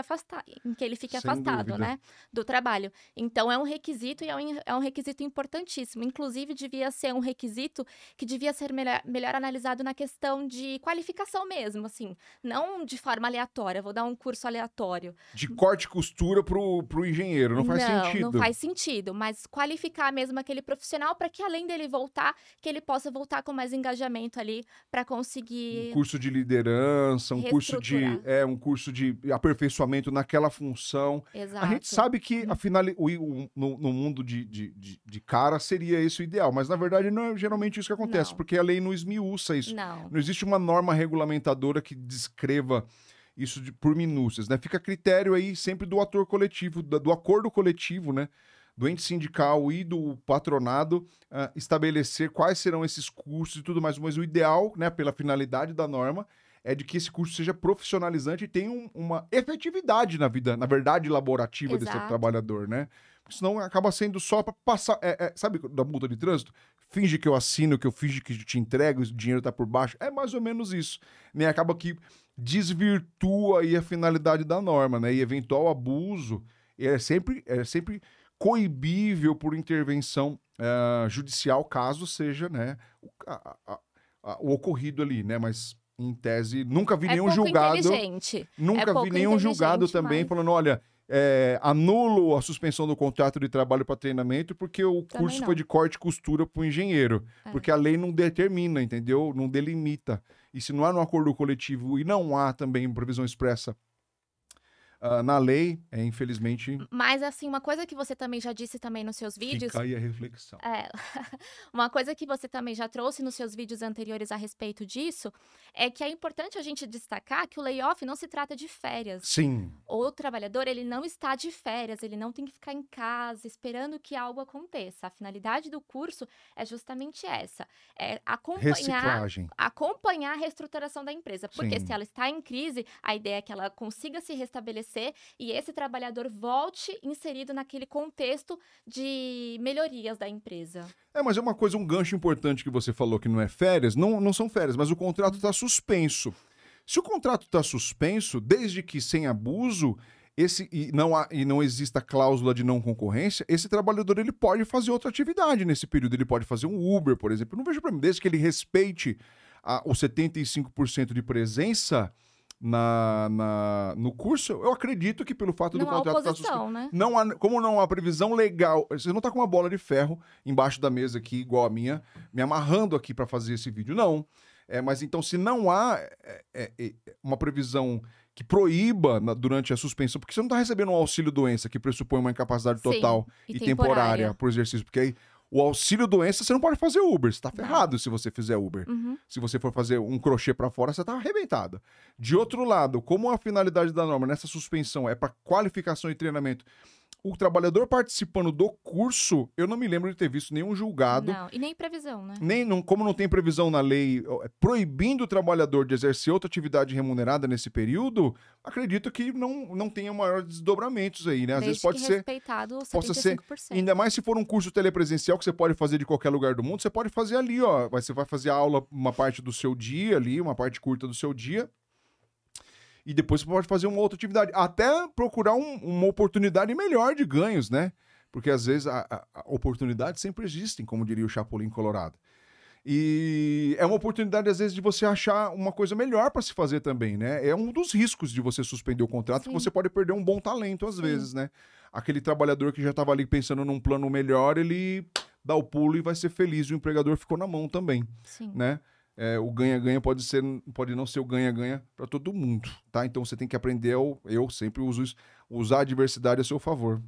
afastado, né, do trabalho. Então, é um requisito e é um requisito importantíssimo. Inclusive, devia ser um requisito que devia ser melhor analisado na questão de qualificação mesmo, assim, não de forma aleatória. Vou dar um curso aleatório. De corte e costura pro engenheiro, não faz sentido. Não faz sentido, mas qualificar mesmo aquele profissional para que além dele voltar, que ele possa voltar com mais engajamento ali para conseguir um curso de liderança, um curso de aperfeiçoamento naquela função. Exato. A gente sabe que afinal no mundo de cara seria esse o ideal, mas na verdade não é geralmente isso que acontece, porque a lei não esmiuça isso. Não existe uma norma regulamentadora que descreva isso por minúcias, né? Fica a critério aí sempre do ator coletivo, do acordo coletivo, né? Do ente sindical e do patronado estabelecer quais serão esses cursos e tudo mais. Mas o ideal, né, pela finalidade da norma, é de que esse curso seja profissionalizante e tenha uma efetividade na vida, na verdade, laborativa desse trabalhador, né? Porque senão acaba sendo só para passar... sabe da multa de trânsito? Finge que eu assino, que eu finge que te entrego, o dinheiro tá por baixo. É mais ou menos isso, né? Acaba que desvirtua aí a finalidade da norma, né? E eventual abuso é sempre coibível por intervenção judicial, caso seja, né, o ocorrido ali, né? Mas, em tese, nunca vi nenhum julgado... Nunca vi nenhum julgado também falando, olha, anulo a suspensão do contrato de trabalho para treinamento porque o curso foi de corte e costura para o engenheiro. Porque a lei não determina, entendeu? Não delimita. E se não há no acordo coletivo e não há também previsão expressa na lei, infelizmente, Mas, assim, uma coisa que você também já disse também nos seus vídeos... fica aí a reflexão. É, uma coisa que você também já trouxe nos seus vídeos anteriores a respeito disso, é que é importante a gente destacar que o layoff não se trata de férias. Sim, O trabalhador, ele não está de férias, ele não tem que ficar em casa esperando que algo aconteça. A finalidade do curso é justamente essa, é reciclagem. acompanhar a reestruturação da empresa. Porque se Sim. ela está em crise, a ideia é que ela consiga se restabelecer e esse trabalhador volte inserido naquele contexto de melhorias da empresa. Mas é uma coisa, um gancho importante que você falou que não é férias, não são férias, mas o contrato está suspenso. Se o contrato está suspenso, desde que sem abuso, e não exista cláusula de não concorrência, esse trabalhador ele pode fazer outra atividade nesse período. Ele pode fazer um Uber, por exemplo. Eu não vejo problema, desde que ele respeite os 75% de presença no curso. Eu acredito que pelo fato do Não há contrato estar oposição, suspenso, né? como não há previsão legal, você não está com uma bola de ferro embaixo da mesa aqui, igual a minha, me amarrando aqui para fazer esse vídeo, não. Mas então, se não há uma previsão que proíba durante a suspensão, porque você não está recebendo um auxílio-doença que pressupõe uma incapacidade total Sim, e temporária para o exercício, porque aí o auxílio-doença você não pode fazer Uber, você está ferrado se você fizer Uber. Uhum. Se você for fazer um crochê para fora, você está arrebentado. De outro lado, como a finalidade da norma nessa suspensão é para qualificação e treinamento, o trabalhador participando do curso, eu não me lembro de ter visto nenhum julgado. Não, e nem previsão, né? Como não tem previsão na lei proibindo o trabalhador de exercer outra atividade remunerada nesse período, acredito que não tenha maiores desdobramentos aí, né? Às vezes pode ser, respeitado possa ser, 75%. ainda mais se for um curso telepresencial que você pode fazer de qualquer lugar do mundo, você pode fazer ali, ó. Você vai fazer a aula, uma parte do seu dia ali, uma parte curta do seu dia. E depois você pode fazer uma outra atividade. Até procurar uma oportunidade melhor de ganhos, né? Porque às vezes a oportunidades sempre existem, como diria o Chapolin Colorado. E é uma oportunidade, às vezes, de você achar uma coisa melhor para se fazer também, né? É um dos riscos de você suspender o contrato, Sim. que você pode perder um bom talento, às vezes, né? Aquele trabalhador que já estava ali pensando num plano melhor, ele dá o pulo e vai ser feliz. E o empregador ficou na mão também, Sim. né? O ganha-ganha pode não ser o ganha-ganha para todo mundo, tá? Então você tem que aprender, eu sempre uso isso, usar a diversidade a seu favor.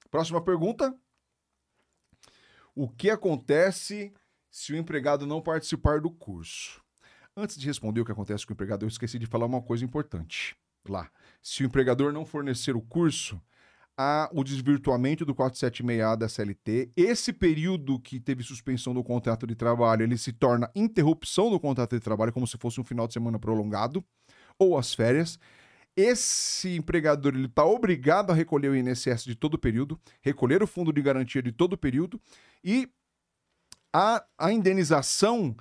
Próxima pergunta. O que acontece se o empregado não participar do curso? Antes de responder o que acontece com o empregado, eu esqueci de falar uma coisa importante lá. Se o empregador não fornecer o curso, há o desvirtuamento do 476A da CLT. Esse período que teve suspensão do contrato de trabalho, ele se torna interrupção do contrato de trabalho, como se fosse um final de semana prolongado, ou as férias. Esse empregador ele está obrigado a recolher o INSS de todo o período, recolher o fundo de garantia de todo o período, e a indenização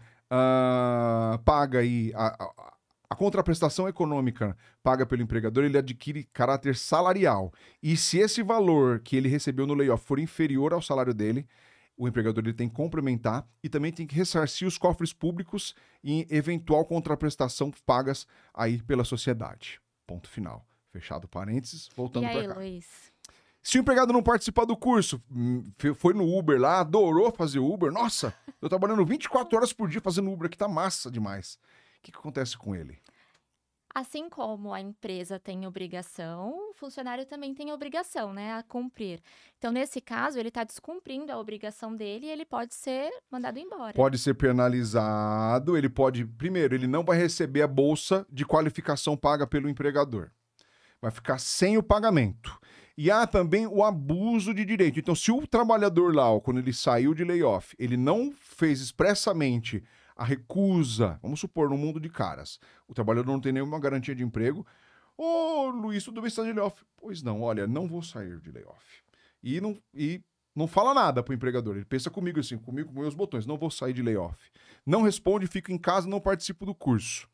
paga aí, a contraprestação econômica paga pelo empregador, ele adquire caráter salarial. E se esse valor que ele recebeu no layoff for inferior ao salário dele, o empregador ele tem que complementar e também tem que ressarcir os cofres públicos em eventual contraprestação pagas aí pela sociedade. Ponto final. Fechado parênteses, voltando para cá. E aí, Luiz? Se o empregado não participar do curso, foi no Uber lá, adorou fazer Uber, nossa, eu trabalhando 24 horas por dia fazendo Uber aqui, tá massa demais. O que acontece com ele? Assim como a empresa tem obrigação, o funcionário também tem obrigação, né, a cumprir. Então, nesse caso, ele está descumprindo a obrigação dele e ele pode ser mandado embora. Pode ser penalizado, primeiro, ele não vai receber a bolsa de qualificação paga pelo empregador. Vai ficar sem o pagamento. E há também o abuso de direito. Então, se o trabalhador lá, quando ele saiu de layoff, ele não fez expressamente a recusa, vamos supor, no mundo de caras, o trabalhador não tem nenhuma garantia de emprego. Ô, Luiz, tudo bem, você está de layoff? Pois não, olha, não vou sair de layoff. E não fala nada pro empregador. Ele pensa comigo assim, comigo com meus botões, não vou sair de layoff. Não responde, fico em casa, não participo do curso.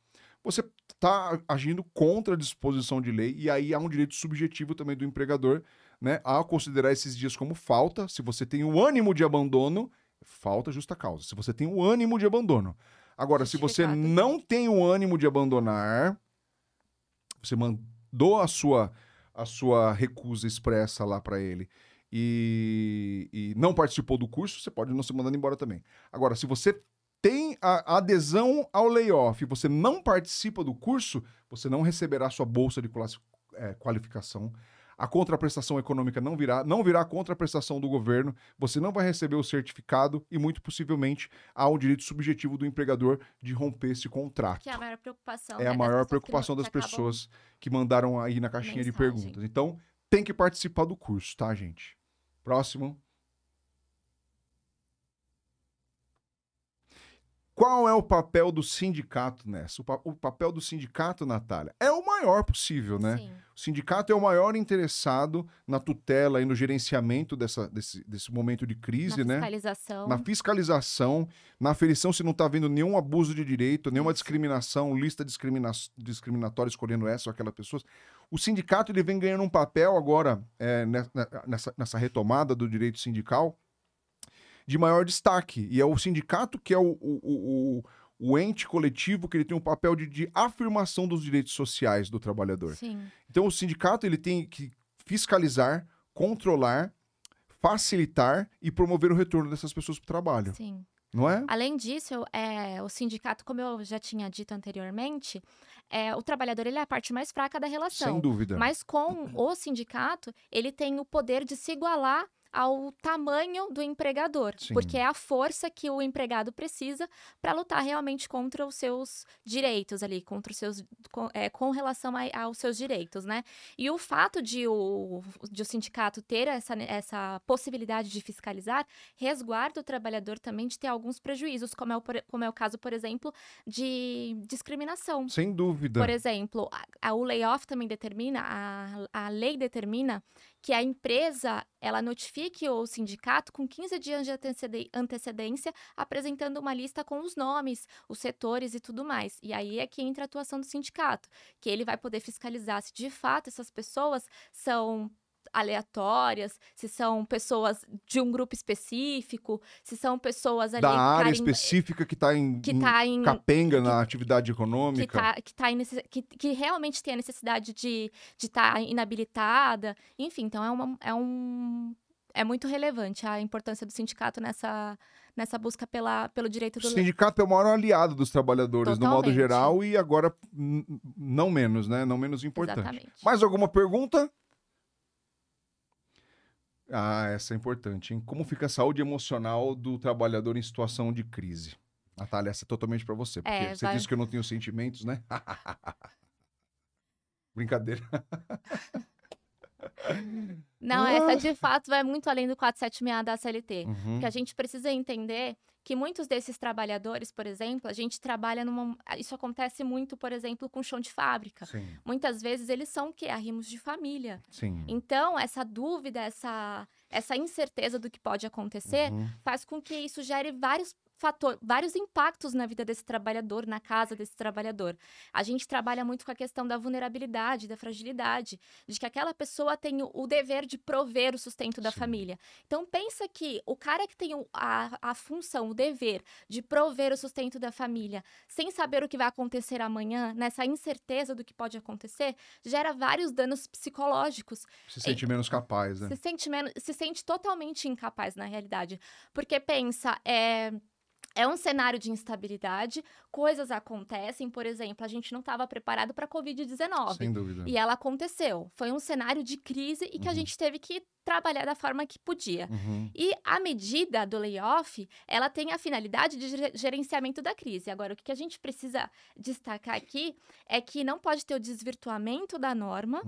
Você está agindo contra a disposição de lei e aí há um direito subjetivo também do empregador, né, a considerar esses dias como falta. Se você tem o ânimo de abandono, falta justa causa. Se você tem o ânimo de abandono. Agora, se você não tem o ânimo de abandonar, você mandou a sua recusa expressa lá para ele e não participou do curso, você pode não ser mandado embora também. Agora, se você tem a adesão ao layoff e você não participa do curso, você não receberá sua bolsa de qualificação. A contraprestação econômica não virá contraprestação do governo, você não vai receber o certificado e, muito possivelmente, há um direito subjetivo do empregador de romper esse contrato. Que é a maior preocupação. É a maior preocupação das pessoas que mandaram aí na caixinha de perguntas. Então, tem que participar do curso, tá, gente? Próximo. Qual é o papel do sindicato nessa? O papel do sindicato, Natália, é o maior possível, né? Sim. O sindicato é o maior interessado na tutela e no gerenciamento desse momento de crise, né? Na fiscalização, na aferição se não está havendo nenhum abuso de direito, nenhuma discriminação, lista discriminatória escolhendo essa ou aquela pessoa. O sindicato ele vem ganhando um papel agora nessa retomada do direito sindical de maior destaque. E é o sindicato que é o ente coletivo que ele tem um papel de afirmação dos direitos sociais do trabalhador. Sim. Então o sindicato ele tem que fiscalizar, controlar, facilitar e promover o retorno dessas pessoas para o trabalho. Sim. Não é? Além disso, o sindicato, como eu já tinha dito anteriormente, o trabalhador ele é a parte mais fraca da relação. Sem dúvida. Mas com o sindicato, ele tem o poder de se igualar ao tamanho do empregador, Sim. porque é a força que o empregado precisa para lutar realmente contra os seus direitos ali, contra os seus, com relação aos seus direitos, né? E o fato de o sindicato ter essa possibilidade de fiscalizar resguarda o trabalhador também de ter alguns prejuízos, como é o caso, por exemplo, de discriminação. Sem dúvida. Por exemplo, o layoff também determina, a lei determina que a empresa, ela notifique o sindicato com 15 dias de antecedência, apresentando uma lista com os nomes, os setores e tudo mais. E aí é que entra a atuação do sindicato, que ele vai poder fiscalizar se de fato essas pessoas são aleatórias, se são pessoas de um grupo específico, se são pessoas ali da área específica que está em capenga na atividade econômica, que realmente tem a necessidade de estar inabilitada, enfim, então é muito relevante a importância do sindicato nessa busca pelo direito do... O sindicato é o maior aliado dos trabalhadores, Totalmente. no modo geral, e agora não menos, né? Não menos importante. Exatamente. Mais alguma pergunta? Ah, essa é importante, hein? Como fica a saúde emocional do trabalhador em situação de crise? Natália, essa é totalmente pra você, porque você disse que eu não tenho sentimentos, né? Brincadeira. Não, essa de fato vai muito além do 476 da CLT. Uhum. Porque a gente precisa entender que muitos desses trabalhadores, por exemplo, a gente trabalha isso acontece muito, por exemplo, com chão de fábrica. Sim. Muitas vezes eles são o quê? Arrimos de família. Sim. Então, essa dúvida, essa incerteza do que pode acontecer, faz com que isso gere vários impactos na vida desse trabalhador, na casa desse trabalhador. A gente trabalha muito com a questão da vulnerabilidade, da fragilidade, de que aquela pessoa tem o dever de prover o sustento da família. Então, pensa que o cara que tem a função, o dever de prover o sustento da família, sem saber o que vai acontecer amanhã, nessa incerteza do que pode acontecer, gera vários danos psicológicos. Se sente menos capaz, né? Se sente totalmente incapaz, na realidade. Porque pensa, é um cenário de instabilidade, coisas acontecem, por exemplo, a gente não estava preparado para a Covid-19. Sem dúvida. E ela aconteceu. Foi um cenário de crise e que a gente teve que trabalhar da forma que podia. E a medida do layoff, ela tem a finalidade de gerenciamento da crise. Agora, o que a gente precisa destacar aqui é que não pode ter o desvirtuamento da norma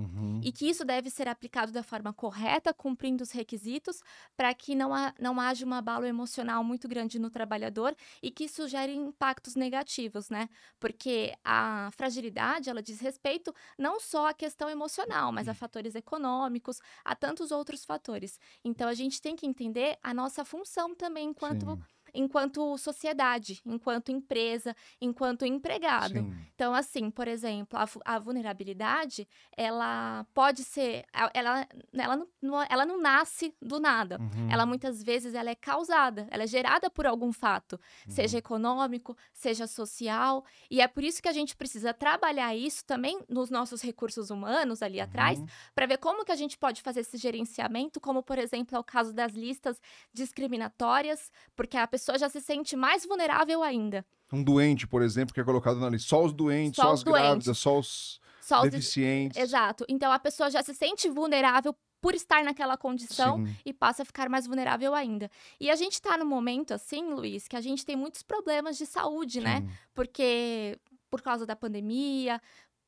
e que isso deve ser aplicado da forma correta, cumprindo os requisitos, para que não haja um abalo emocional muito grande no trabalhador e que isso gere impactos negativos, né? Porque a fragilidade, ela diz respeito não só à questão emocional, mas a fatores econômicos, a tantos outros fatores. Então, a gente tem que entender a nossa função também enquanto sociedade, enquanto empresa, enquanto empregado. Sim. Então, assim, por exemplo, a vulnerabilidade, ela pode ser... Ela não nasce do nada. Ela, muitas vezes, ela é causada, ela é gerada por algum fato, seja econômico, seja social, e é por isso que a gente precisa trabalhar isso também nos nossos recursos humanos ali atrás, para ver como que a gente pode fazer esse gerenciamento, como, por exemplo, é o caso das listas discriminatórias, porque a pessoa já se sente mais vulnerável ainda. Um doente, por exemplo, que é colocado na lista. Só os doentes, só as grávidas, só os Só os deficientes. Exato. Então a pessoa já se sente vulnerável por estar naquela condição Sim. e passa a ficar mais vulnerável ainda. E a gente está num momento assim, Luiz, que a gente tem muitos problemas de saúde, né? Sim. Porque por causa da pandemia,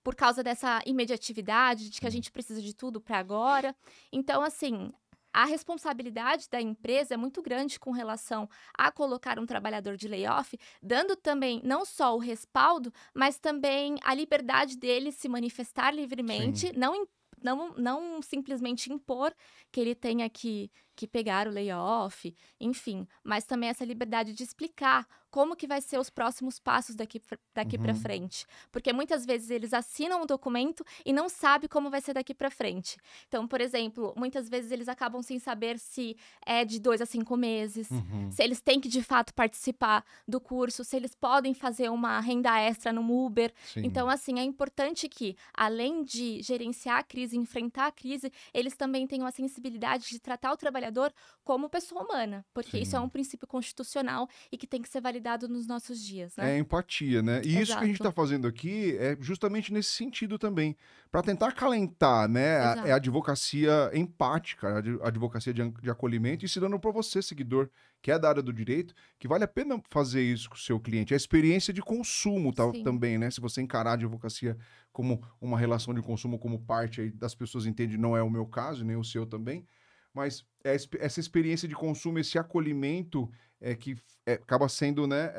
por causa dessa imediatividade de que a gente precisa de tudo para agora. Então, assim, a responsabilidade da empresa é muito grande com relação a colocar um trabalhador de layoff, dando também não só o respaldo, mas também a liberdade dele se manifestar livremente, Sim. não simplesmente impor que ele tenha que pegar o layoff, enfim, mas também essa liberdade de explicar como que vai ser os próximos passos daqui para Uhum. frente. Porque muitas vezes eles assinam um documento e não sabem como vai ser daqui para frente. Então, por exemplo, muitas vezes eles acabam sem saber se é de 2 a 5 meses, Uhum. se eles têm que de fato participar do curso, se eles podem fazer uma renda extra no Uber. Sim. Então, assim, é importante que, além de gerenciar a crise, enfrentar a crise, eles também tenham a sensibilidade de tratar o trabalhador como pessoa humana, porque isso é Sim. um princípio constitucional e que tem que ser validado nos nossos dias, né? É empatia, né? E isso que a gente Exato, está fazendo aqui é justamente nesse sentido também, para tentar acalentar, né? É a exato. advocacia empática, a advocacia de acolhimento, ensinando para você, seguidor, que é da área do direito, que vale a pena fazer isso com o seu cliente. A experiência de consumo Sim, também, né? Se você encarar a advocacia como uma relação de consumo, como parte aí das pessoas entendem, não é o meu caso, nem o seu também, mas essa experiência de consumo, esse acolhimento que acaba sendo, né,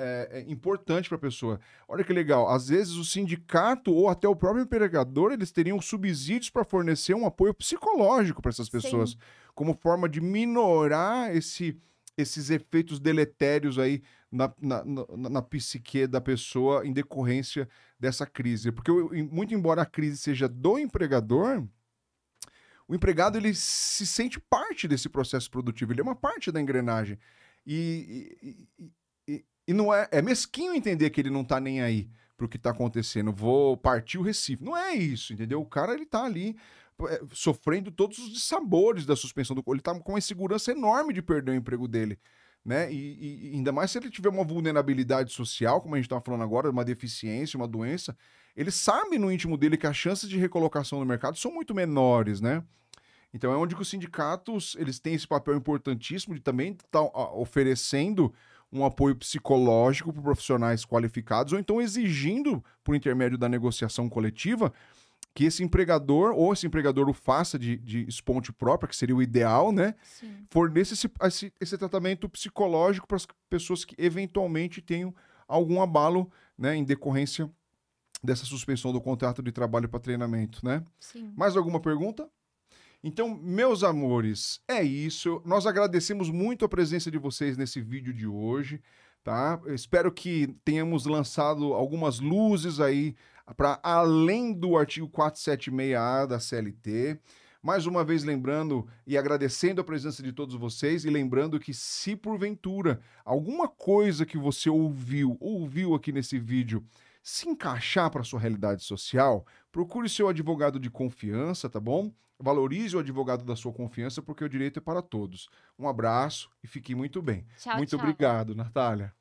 importante para a pessoa. Olha que legal, às vezes o sindicato ou até o próprio empregador, eles teriam subsídios para fornecer um apoio psicológico para essas pessoas, sim, como forma de minorar esses efeitos deletérios aí na psique da pessoa em decorrência dessa crise. Porque, muito embora a crise seja do empregador, o empregado ele se sente parte desse processo produtivo, ele é uma parte da engrenagem. E não é mesquinho entender que ele não tá nem aí pro que tá acontecendo. Vou partir o Recife. Não é isso, entendeu? O cara ele tá ali sofrendo todos os dissabores da suspensão do. Ele tá com uma insegurança enorme de perder o emprego dele. Né? E ainda mais se ele tiver uma vulnerabilidade social, como a gente estava falando agora, uma deficiência, uma doença, ele sabe no íntimo dele que as chances de recolocação no mercado são muito menores, né? Então é onde que os sindicatos eles têm esse papel importantíssimo de também estar oferecendo um apoio psicológico para profissionais qualificados ou então exigindo, por intermédio da negociação coletiva, que esse empregador ou esse empregador o faça de esponte própria, que seria o ideal, né? sim. Forneça esse tratamento psicológico para as pessoas que eventualmente tenham algum abalo, né, em decorrência dessa suspensão do contrato de trabalho para treinamento, né? Sim. Mais alguma pergunta? Então, meus amores, é isso. Nós agradecemos muito a presença de vocês nesse vídeo de hoje, tá? Eu espero que tenhamos lançado algumas luzes aí para além do artigo 476A da CLT. Mais uma vez lembrando e agradecendo a presença de todos vocês e lembrando que se porventura alguma coisa que você ouviu aqui nesse vídeo se encaixar para sua realidade social, procure seu advogado de confiança, tá bom? Valorize o advogado da sua confiança, porque o direito é para todos. Um abraço e fique muito bem. Tchau, Muito tchau. obrigado, Natália.